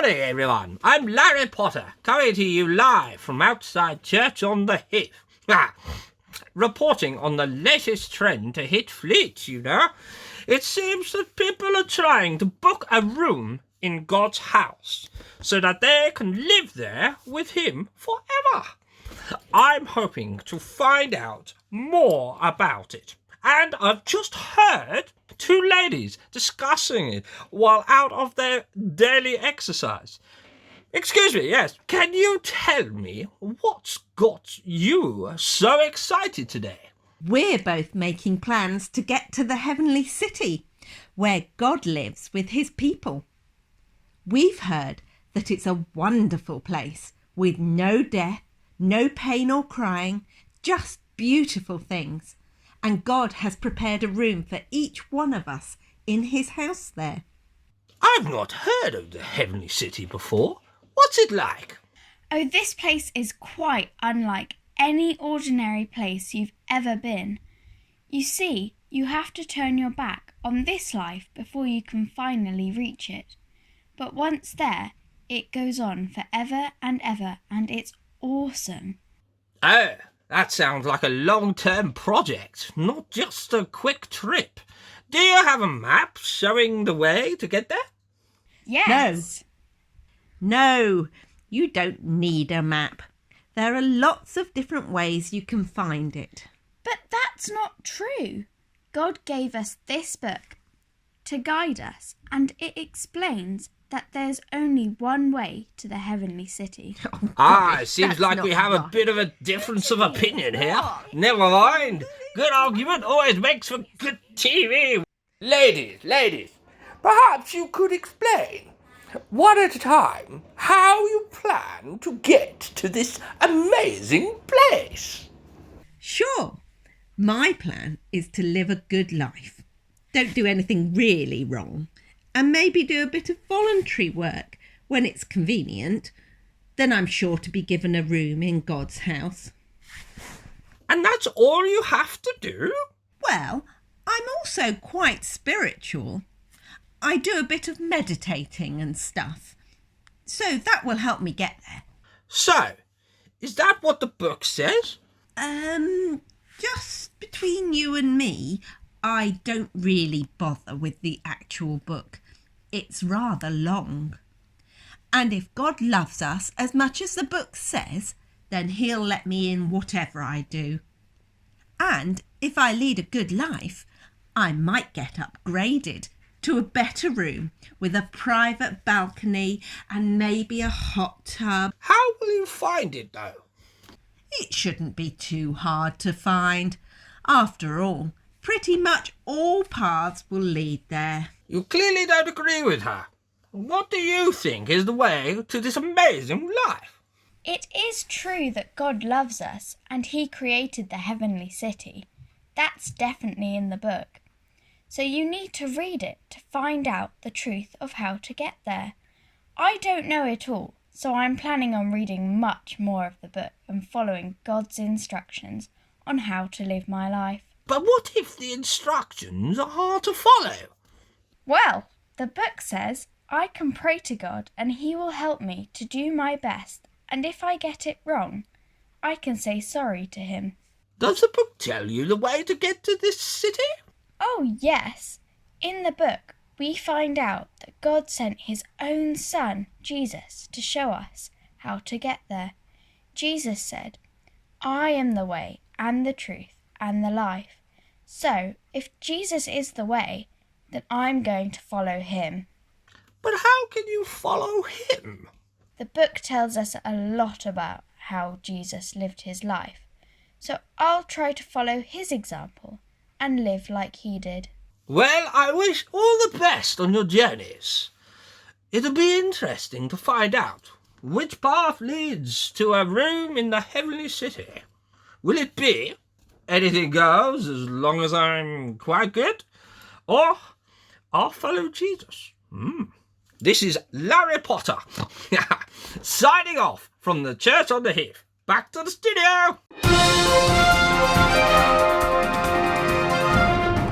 morning, everyone. I'm Larry Potter, coming to you live from outside Church on the Heath. Reporting on the latest trend to hit fleets, you know. It seems that people are trying to book a room in God's house so that they can live there with him forever. I'm hoping to find out more about it. And I've just heard two ladies discussing it while out of their daily exercise. Excuse me, yes, can you tell me what's got you so excited today? We're both making plans to get to the heavenly city, where God lives with his people. We've heard that it's a wonderful place with no death, no pain or crying, just beautiful things. And God has prepared a room for each one of us in his house there. I've not heard of the heavenly city before. What's it like? Oh, this place is quite unlike any ordinary place you've ever been. You see, you have to turn your back on this life before you can finally reach it. But once there, it goes on forever and ever, and it's awesome. Oh, that sounds like a long-term project, not just a quick trip. Do you have a map showing the way to get there? Yes. No, you don't need a map. There are lots of different ways you can find it. But that's not true. God gave us this book to guide us, and it explains that there's only one way to the heavenly city. It seems like we have a bit of a difference of opinion here. Never mind. Good argument always makes for good TV. Ladies, perhaps you could explain, one at a time, how you plan to get to this amazing place. Sure. My plan is to live a good life. Don't do anything really wrong. And maybe do a bit of voluntary work when it's convenient. Then I'm sure to be given a room in God's house. And that's all you have to do? Well, I'm also quite spiritual. I do a bit of meditating and stuff. So that will help me get there. So, is that what the book says? Just between you and me, I don't really bother with the actual book. It's rather long. And if God loves us as much as the book says, then he'll let me in whatever I do. And if I lead a good life, I might get upgraded to a better room with a private balcony and maybe a hot tub. How will you find it, though? It shouldn't be too hard to find. After all, pretty much all paths will lead there. You clearly don't agree with her. What do you think is the way to this amazing life? It is true that God loves us and he created the heavenly city. That's definitely in the book. So you need to read it to find out the truth of how to get there. I don't know it all, so I'm planning on reading much more of the book and following God's instructions on how to live my life. But what if the instructions are hard to follow? Well, the book says I can pray to God and he will help me to do my best, and if I get it wrong, I can say sorry to him. Does the book tell you the way to get to this city? Oh, yes. In the book, we find out that God sent his own son, Jesus, to show us how to get there. Jesus said, I am the way and the truth and the life. So, if Jesus is the way, then I'm going to follow him. But how can you follow him? The book tells us a lot about how Jesus lived his life. So I'll try to follow his example and live like he did. Well, I wish all the best on your journeys. It'll be interesting to find out which path leads to a room in the heavenly city. Will it be anything goes as long as I'm quite good? Or I'll follow Jesus. This is Larry Potter, signing off from the Church on the Heath. Back to the studio!